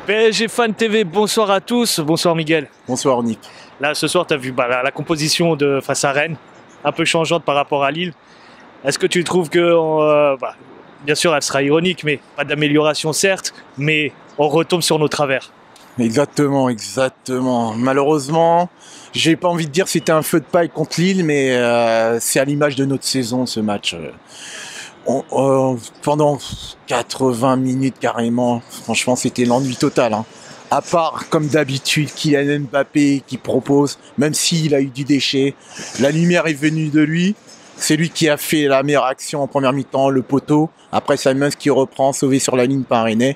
PSG Fan TV, bonsoir à tous, bonsoir Miguel. Bonsoir Nick. Là ce soir tu as vu la composition de face à Rennes, un peu changeante par rapport à Lille. Est-ce que tu trouves que, bien sûr elle sera ironique, mais pas d'amélioration certes, mais on retombe sur nos travers? Exactement. Malheureusement, j'ai pas envie de dire que c'était un feu de paille contre Lille, mais c'est à l'image de notre saison ce match. Pendant 80 minutes carrément, franchement c'était l'ennui total. À part, comme d'habitude, Kylian Mbappé qui propose, même s'il a eu du déchet, la lumière est venue de lui. C'est lui qui a fait la meilleure action en première mi-temps, le poteau. Après, Simons qui reprend, sauvé sur la ligne par René.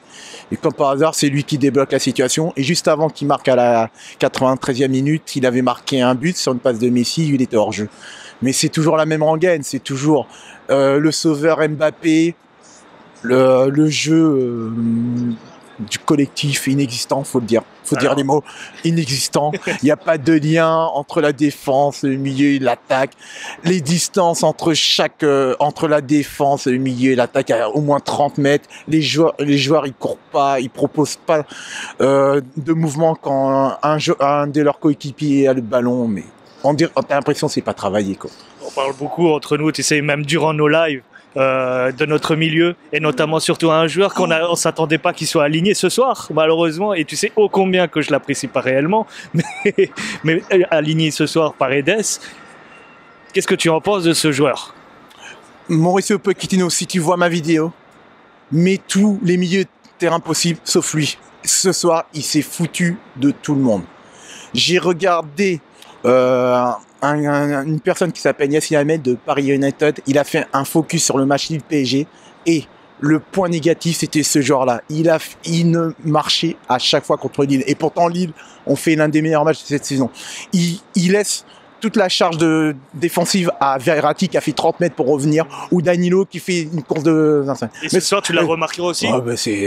Et comme par hasard, c'est lui qui débloque la situation. Et juste avant qu'il marque à la 93e minute, il avait marqué un but sur une passe de Messi, il était hors jeu. Mais c'est toujours la même rengaine, c'est toujours le sauveur Mbappé, le jeu du collectif inexistant, faut le dire. Faut dire les mots, inexistant. Il n'y a pas de lien entre la défense, le milieu et l'attaque. Les distances entre la défense, le milieu et l'attaque, à au moins 30 mètres. Les joueurs, ils courent pas, ils proposent pas de mouvement quand un de leurs coéquipiers a le ballon. Mais t'as l'impression que c'est pas travaillé, quoi. On parle beaucoup entre nous, tu sais, même durant nos lives, de notre milieu, et notamment surtout à un joueur qu'on ne s'attendait pas qu'il soit aligné ce soir, malheureusement, et tu sais ô combien que je l'apprécie pas réellement, mais aligné ce soir par Edes. Qu'est-ce que tu en penses de ce joueur? Mauricio Pochettino, si tu vois ma vidéo, mets tous les milieux de terrain possibles, sauf lui. Ce soir, il s'est foutu de tout le monde. J'ai regardé une personne qui s'appelle Yassine Ahmed de Paris United. Il a fait un focus sur le match Lille-PSG et le point négatif, c'était ce joueur-là. Il ne marchait à chaque fois contre Lille. Et pourtant, Lille ont fait l'un des meilleurs matchs de cette saison. Il laisse toute la charge défensive à Verratti qui a fait 30 mètres pour revenir, ou Danilo qui fait une course de 25. Et ce soir, tu l'as remarqué aussi?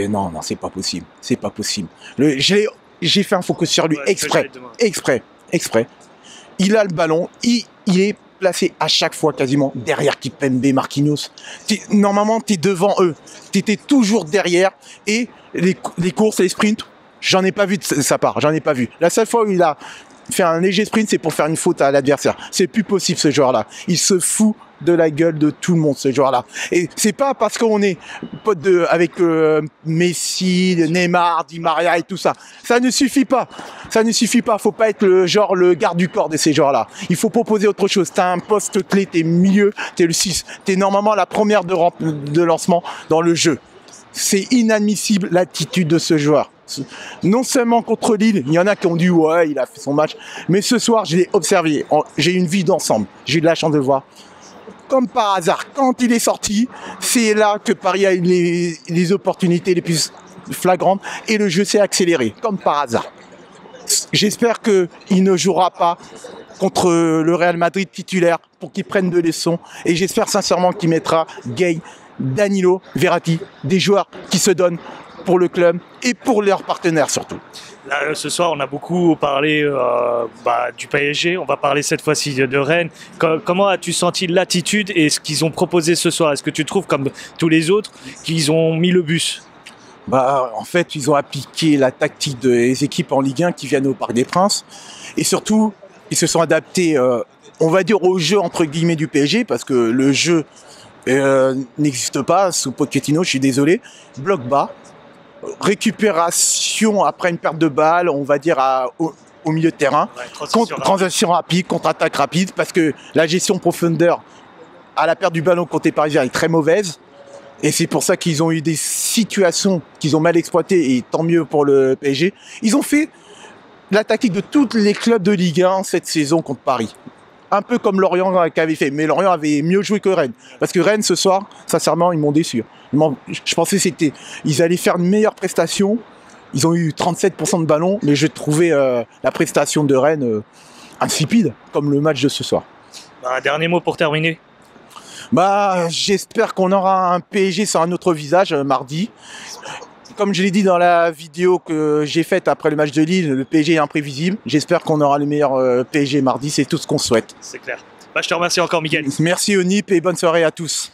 Non, c'est pas possible. C'est pas possible. J'ai fait un focus sur lui exprès. Il a le ballon, il est placé à chaque fois quasiment derrière Kimpembe, Marquinhos. Normalement, tu es devant eux. Tu étais toujours derrière. Et les courses et les sprints, j'en ai pas vu de sa part. J'en ai pas vu. La seule fois où il a fait un léger sprint, c'est pour faire une faute à l'adversaire. C'est plus possible, ce joueur-là. Il se fout de la gueule de tout le monde, ce joueur-là. Et c'est pas parce qu'on est pote avec Messi, Neymar, Di Maria et tout ça. Ça ne suffit pas. Faut pas être le garde du corps de ces joueurs-là. Il faut proposer autre chose. T'as un poste clé, t'es milieu, t'es le 6. T'es normalement la première de lancement dans le jeu. C'est inadmissible l'attitude de ce joueur. Non seulement contre Lille, il y en a qui ont dit ouais, il a fait son match, mais ce soir, je l'ai observé. J'ai eu une vue d'ensemble. J'ai eu de la chance de le voir. Comme par hasard, quand il est sorti, c'est là que Paris a eu les opportunités les plus flagrantes et le jeu s'est accéléré, comme par hasard. J'espère qu'il ne jouera pas contre le Real Madrid titulaire pour qu'il prenne de leçons, et j'espère sincèrement qu'il mettra Gay, Danilo, Verratti, des joueurs qui se donnent pour le club et pour leurs partenaires surtout. Là, ce soir, on a beaucoup parlé du PSG. On va parler cette fois-ci de Rennes. Comment as-tu senti l'attitude et ce qu'ils ont proposé ce soir? Est-ce que tu trouves, comme tous les autres, qu'ils ont mis le bus? En fait, ils ont appliqué la tactique des équipes en Ligue 1 qui viennent au Parc des Princes. Et surtout, ils se sont adaptés, on va dire, au jeu entre guillemets du PSG, parce que le jeu n'existe pas sous Pochettino, je suis désolé. Bloc bas. Récupération après une perte de balle, on va dire au milieu de terrain. Transition rapide, contre-attaque rapide, parce que la gestion profondeur à la perte du ballon côté parisien est très mauvaise. Et c'est pour ça qu'ils ont eu des situations qu'ils ont mal exploitées, et tant mieux pour le PSG. Ils ont fait la tactique de tous les clubs de Ligue 1 cette saison contre Paris. Un peu comme Lorient avait fait, mais Lorient avait mieux joué que Rennes. Parce que Rennes, ce soir, sincèrement, ils m'ont déçu. Je pensais ils allaient faire une meilleure prestation. Ils ont eu 37% de ballon, mais je trouvais la prestation de Rennes insipide, comme le match de ce soir. Un dernier mot pour terminer. J'espère qu'on aura un PSG sur un autre visage mardi. Comme je l'ai dit dans la vidéo que j'ai faite après le match de Lille, le PSG est imprévisible. J'espère qu'on aura le meilleur PSG mardi, c'est tout ce qu'on souhaite. C'est clair. Je te remercie encore, Miguel. Merci Onip et bonne soirée à tous.